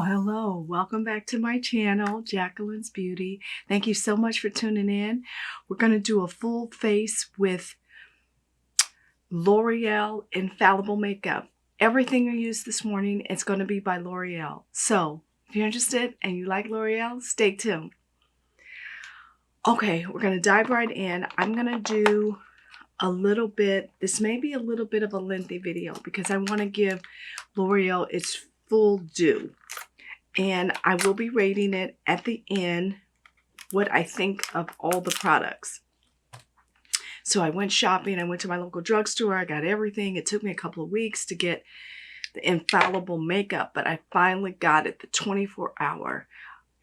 Hello. Welcome back to my channel, Jacqueline's Beauty. Thank you so much for tuning in. We're going to do a full face with L'Oreal Infallible Makeup. Everything I used this morning is going to be by L'Oreal. So, if you're interested and you like L'Oreal, stay tuned. Okay, we're going to dive right in. I'm going to do a little bit, this may be a little bit of a lengthy video because I want to give L'Oreal its full due. And I will be rating it at the end, what I think of all the products. So I went shopping, I went to my local drugstore, I got everything. It took me a couple of weeks to get the Infallible makeup, but I finally got it, the 24-hour.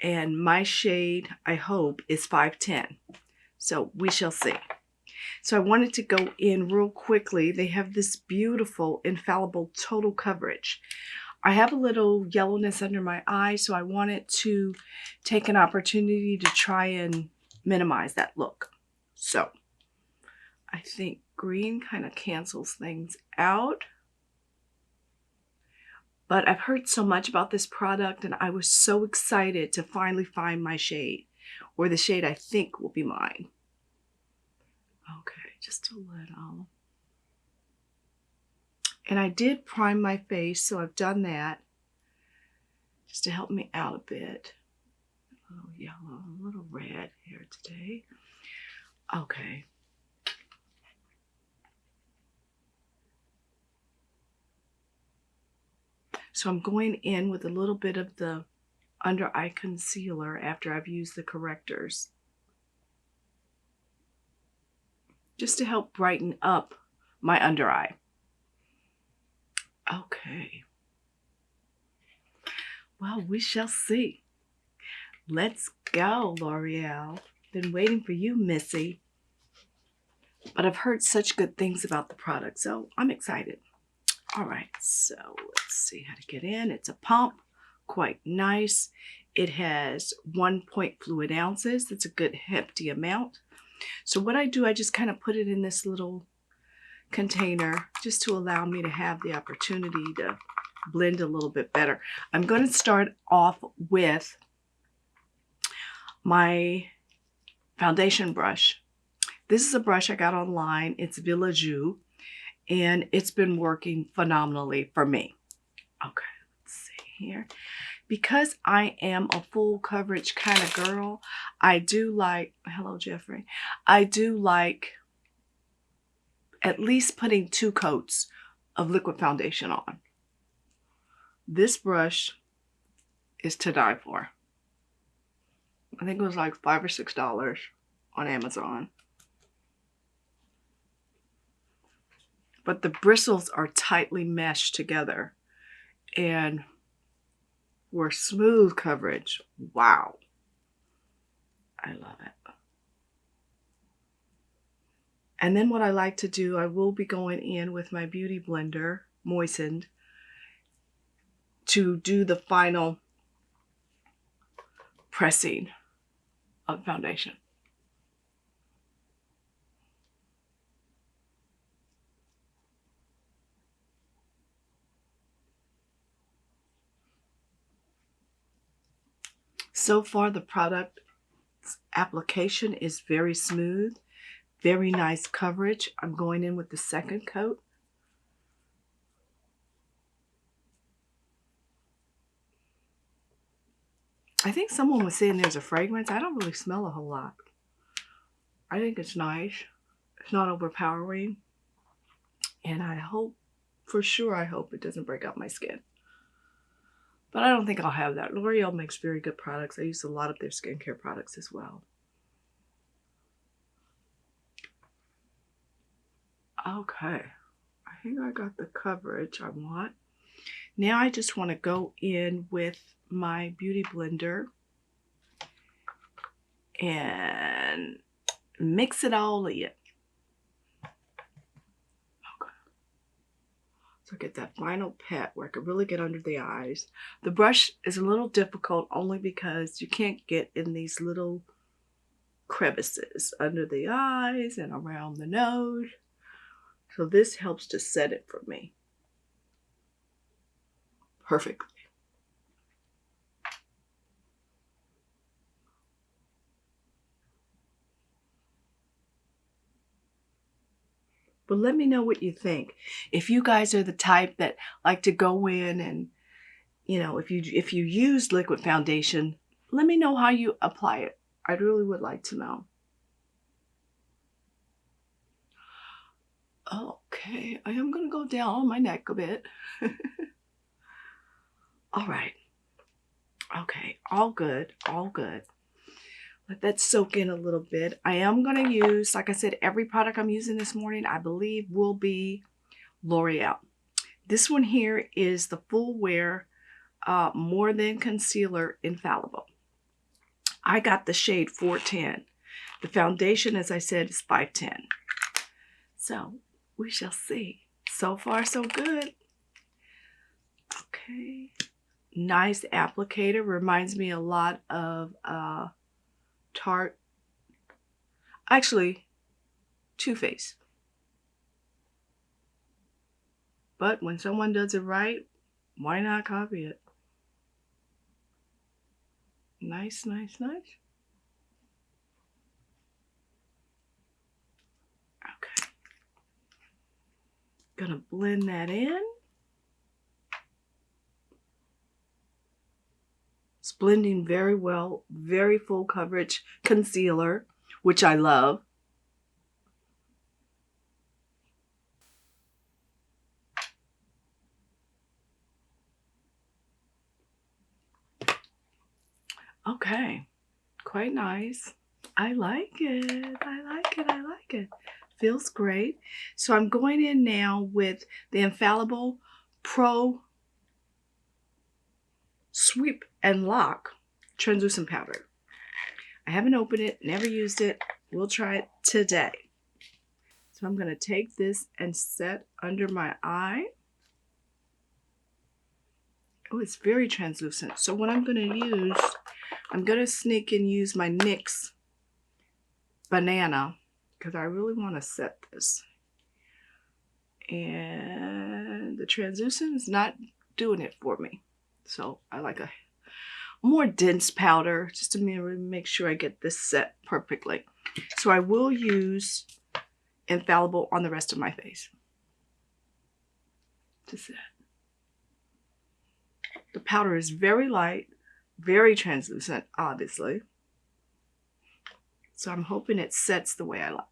And my shade, I hope, is 510. So we shall see. So I wanted to go in real quickly. They have this beautiful Infallible Total Coverage. I have a little yellowness under my eye, so I wanted to take an opportunity to try and minimize that look. So I think green kind of cancels things out. But I've heard so much about this product, and I was so excited to finally find my shade, or the shade I think will be mine. Okay, just a little. And I did prime my face, so I've done that just to help me out a bit. A little yellow, a little red here today. Okay. So I'm going in with a little bit of the under eye concealer after I've used the correctors, just to help brighten up my under eye. Okay. Well, we shall see. Let's go, L'Oreal. Been waiting for you, Missy. But I've heard such good things about the product, so I'm excited. All right, so let's see how to get in. It's a pump, quite nice. It has 1 fluid ounces. That's a good hefty amount. So what I do, I just kind of put it in this little container just to allow me to have the opportunity to blend a little bit better. I'm going to start off with my foundation brush. This is a brush I got online. It's Villajou, and it's been working phenomenally for me. Okay, let's see here. Because I am a full coverage kind of girl, I do like, hello Jeffrey, I do like at least putting 2 coats of liquid foundation on. This brush is to die for. I think it was like $5 or $6 on Amazon. But the bristles are tightly meshed together and for smooth coverage. Wow. I love it. And then what I like to do, I will be going in with my Beauty Blender, moistened, to do the final pressing of foundation. So far, the product application is very smooth. Very nice coverage. I'm going in with the second coat. I think someone was saying there's a fragrance. I don't really smell a whole lot. I think it's nice. It's not overpowering. And I hope, for sure, I hope it doesn't break out my skin. But I don't think I'll have that. L'Oreal makes very good products. I use a lot of their skincare products as well. Okay, I think I got the coverage I want. Now I just want to go in with my Beauty Blender and mix it all in. Okay. So get that final pat where I can really get under the eyes. The brush is a little difficult only because you can't get in these little crevices under the eyes and around the nose. So this helps to set it for me perfectly. But let me know what you think. If you guys are the type that like to go in and, you know, if you use liquid foundation, let me know how you apply it. I really would like to know. Okay, I am going to go down on my neck a bit. All right. Okay, all good, all good. Let that soak in a little bit. I am going to use, like I said, every product I'm using this morning, I believe will be L'Oreal. This one here is the Full Wear More Than Concealer Infallible. I got the shade 410. The foundation, as I said, is 510. So we shall see. So far, so good. Okay. Nice applicator. Reminds me a lot of Tarte. Actually, Too Faced. But when someone does it right, why not copy it? Nice, nice, nice. Okay. Gonna blend that in. It's blending very well, very full coverage concealer, which I love. Okay, quite nice. I like it. I like it. I like it. Feels great. So I'm going in now with the Infallible Pro Sweep and Lock translucent powder. I haven't opened it, never used it. We'll try it today. So I'm going to take this and set under my eye. Oh, it's very translucent. So what I'm going to use, I'm going to sneak and use my NYX Banana because I really want to set this. And the translucent is not doing it for me. So I like a more dense powder just to make sure I get this set perfectly. So I will use Infallible on the rest of my face to set. The powder is very light, very translucent, obviously. So I'm hoping it sets the way I like.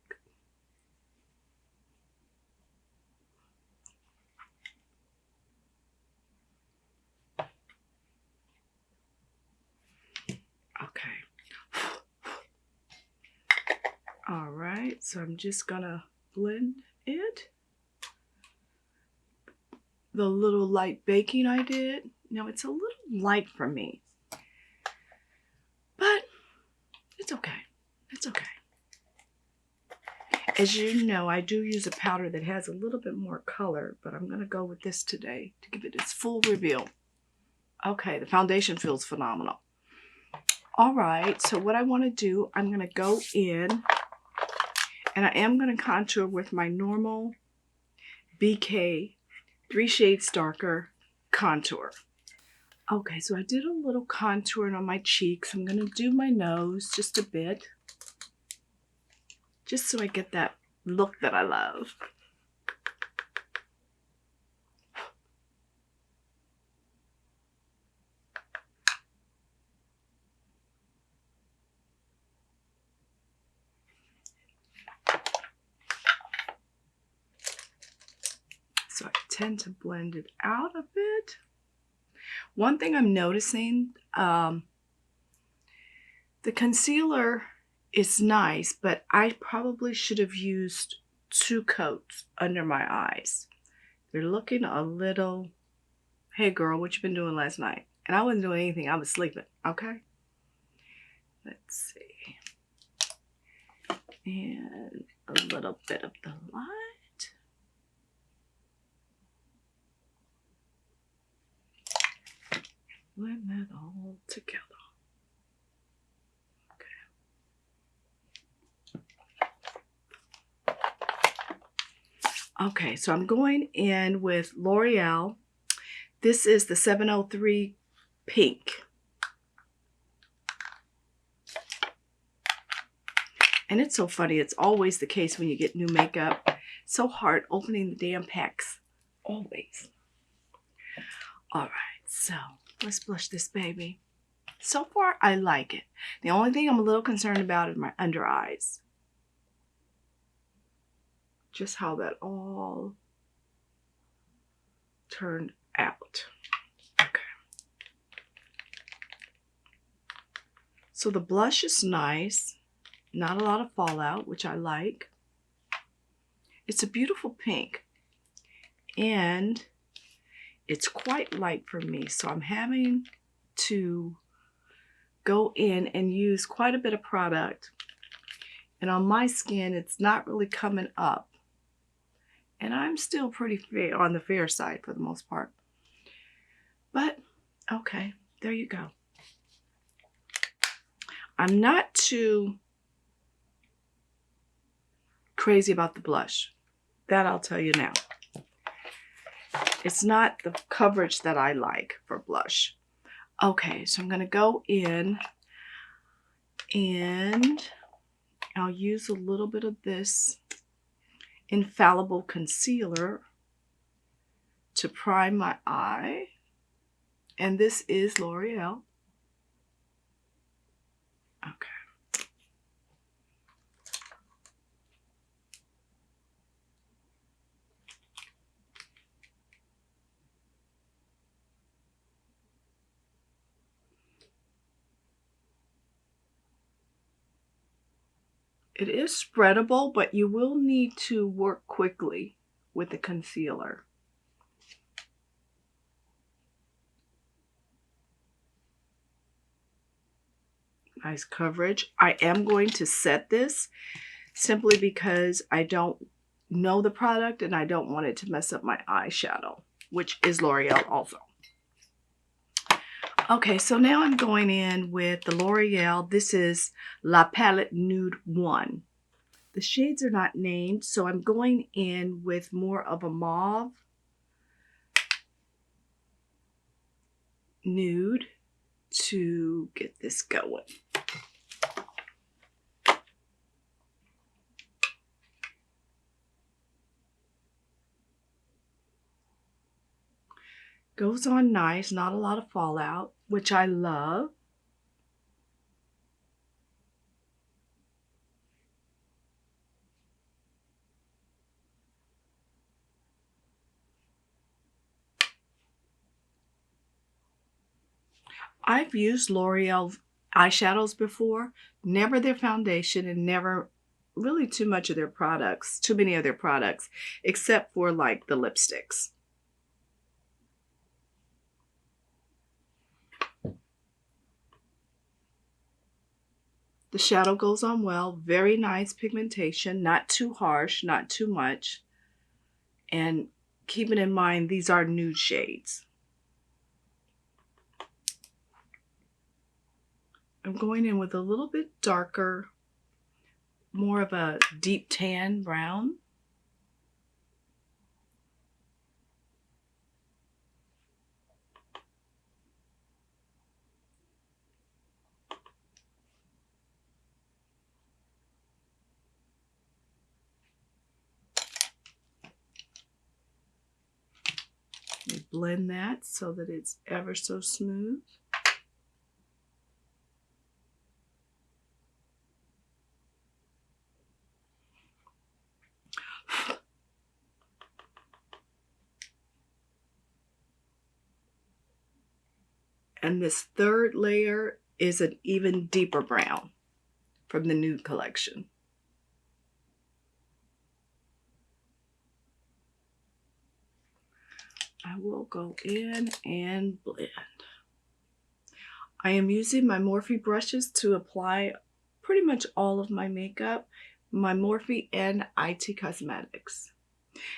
Okay. All right, so I'm just gonna blend it. The little light baking I did. Now it's a little light for me, but it's okay. It's okay. As you know, I do use a powder that has a little bit more color, but I'm gonna go with this today to give it its full reveal. Okay, the foundation feels phenomenal. All right, so what I want to do, I'm going to go in and I am going to contour with my normal BK 3 Shades Darker contour. Okay, so I did a little contouring on my cheeks. I'm going to do my nose just a bit, just so I get that look that I love. So I tend to blend it out a bit. One thing I'm noticing, the concealer is nice, but I probably should have used 2 coats under my eyes. They're looking a little, hey girl, what you been doing last night? And I wasn't doing anything, I was sleeping, okay? Let's see. And a little bit of the light. Blend that all together. Okay, so I'm going in with L'Oreal. This is the 703 Pink. And it's so funny, it's always the case when you get new makeup. So hard opening the damn packs. Always. Alright, so let's blush this baby. So far, I like it. The only thing I'm a little concerned about is my under eyes. Just how that all turned out. Okay. So the blush is nice. Not a lot of fallout, which I like. It's a beautiful pink. And it's quite light for me. So I'm having to go in and use quite a bit of product. And on my skin, it's not really coming up. And I'm still pretty fair, on the fair side for the most part. But, okay, there you go. I'm not too crazy about the blush. That I'll tell you now. It's not the coverage that I like for blush. Okay, so I'm going to go in and I'll use a little bit of this Infallible concealer to prime my eye. And this is L'Oreal. Okay. It is spreadable, but you will need to work quickly with the concealer. Nice coverage. I am going to set this simply because I don't know the product and I don't want it to mess up my eyeshadow, which is L'Oreal also. Okay, so now I'm going in with the L'Oreal. This is La Palette Nude 1. The shades are not named, so I'm going in with more of a mauve nude to get this going. Goes on nice, not a lot of fallout, which I love. I've used L'Oreal eyeshadows before, never their foundation and never really too many of their products, except for like the lipsticks. The shadow goes on well, very nice pigmentation, not too harsh, not too much. And keeping in mind, these are nude shades. I'm going in with a little bit darker, more of a deep tan brown. Blend that so that it's ever so smooth. And this third layer is an even deeper brown from the nude collection. I will go in and blend. I am using my Morphe brushes to apply pretty much all of my makeup. My Morphe and IT Cosmetics.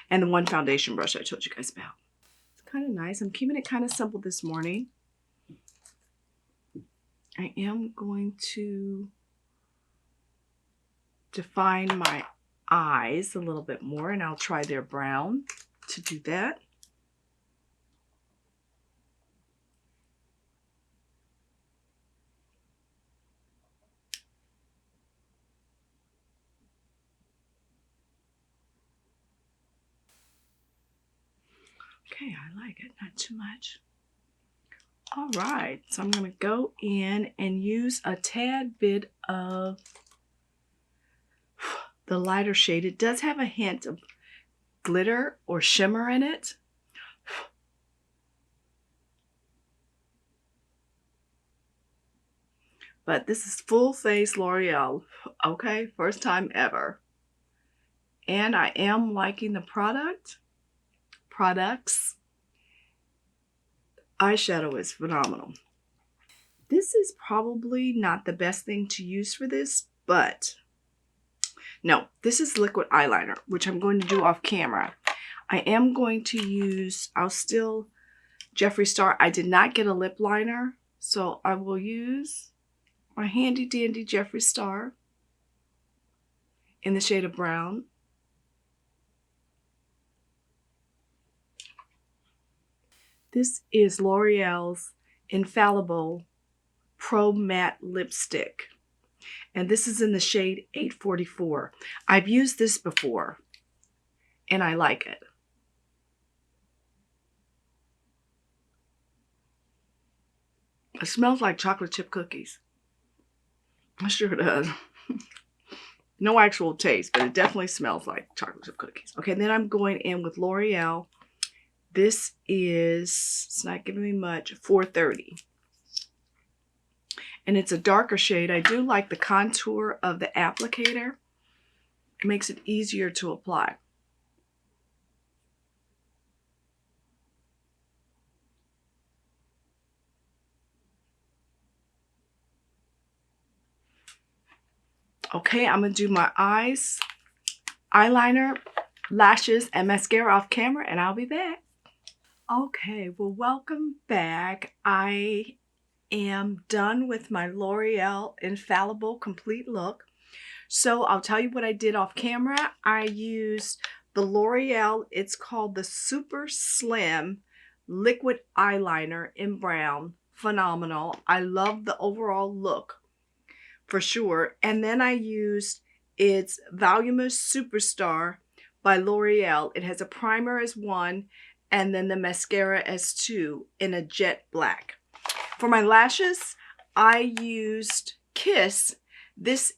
And the one foundation brush I told you guys about. It's kind of nice. I'm keeping it kind of simple this morning. I am going to define my eyes a little bit more, and I'll try their brown to do that. Okay, I like it, not too much. All right, so I'm going to go in and use a tad bit of the lighter shade. It does have a hint of glitter or shimmer in it. But this is full face L'Oreal, okay? First time ever. And I am liking the products. Eyeshadow is phenomenal. This is probably not the best thing to use for this, but no, this is liquid eyeliner, which I'm going to do off camera. I am going to use, Jeffree Star. I did not get a lip liner, so I will use my handy dandy Jeffree Star in the shade of brown. This is L'Oreal's Infallible Pro Matte Lipstick. And this is in the shade 844. I've used this before, and I like it. It smells like chocolate chip cookies. It sure does. No actual taste, but it definitely smells like chocolate chip cookies. Okay, then I'm going in with L'Oreal. This is, it's not giving me much, 430. And it's a darker shade. I do like the contour of the applicator. It makes it easier to apply. Okay, I'm going to do my eyes, eyeliner, lashes, and mascara off camera, and I'll be back. Okay, well, welcome back. I am done with my L'Oreal Infallible Complete Look. So I'll tell you what I did off camera. I used the L'Oreal, it's called the Super Slim Liquid Eyeliner in brown. Phenomenal. I love the overall look for sure. And then I used its Voluminous Superstar by L'Oreal. It has a primer as one and then the mascara as two in a jet black. For my lashes, I used Kiss. These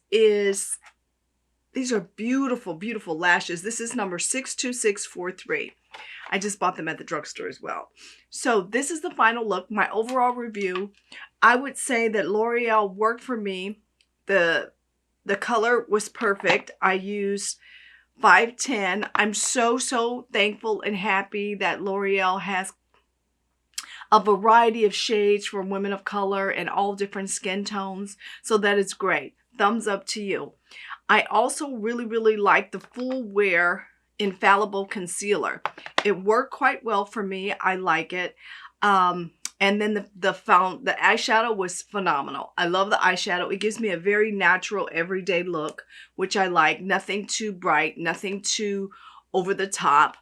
are beautiful, beautiful lashes. This is number 62643. I just bought them at the drugstore as well. So this is the final look, my overall review. I would say that L'Oreal worked for me. The color was perfect. I used 510. I'm so thankful and happy that L'Oreal has a variety of shades for women of color and all different skin tones. So that is great. Thumbs up to you. I also really like the Full Wear Infallible Concealer. It worked quite well for me. I like it. And then the eyeshadow was phenomenal. I love the eyeshadow. It gives me a very natural, everyday look, which I like. Nothing too bright, nothing too over the top.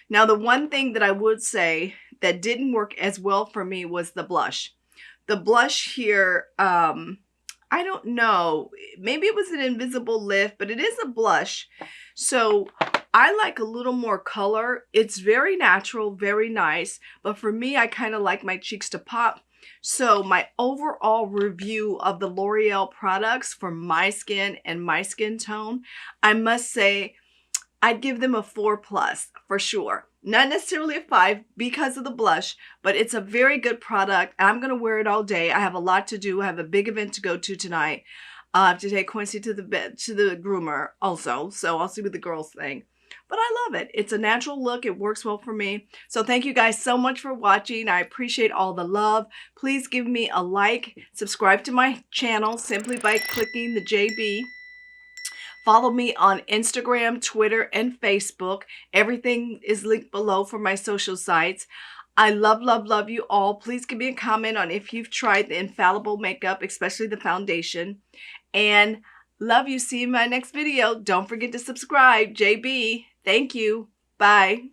Now, the one thing that I would say that didn't work as well for me was the blush. The blush here, I don't know. Maybe it was an invisible lift, but it is a blush. So I like a little more color. It's very natural, very nice. But for me, I kind of like my cheeks to pop. So my overall review of the L'Oreal products for my skin and my skin tone, I must say I'd give them a 4+ for sure. Not necessarily a 5 because of the blush, but it's a very good product. I'm going to wear it all day. I have a lot to do. I have a big event to go to tonight. I have to take Quincy to the groomer also, so I'll see what the girls think. But I love it. It's a natural look. It works well for me. So thank you guys so much for watching. I appreciate all the love. Please give me a like. Subscribe to my channel simply by clicking the JB. Follow me on Instagram, Twitter, and Facebook. Everything is linked below for my social sites. I love you all. Please give me a comment on if you've tried the Infallible makeup, especially the foundation. And love you. See you in my next video. Don't forget to subscribe. JB. Thank you. Bye.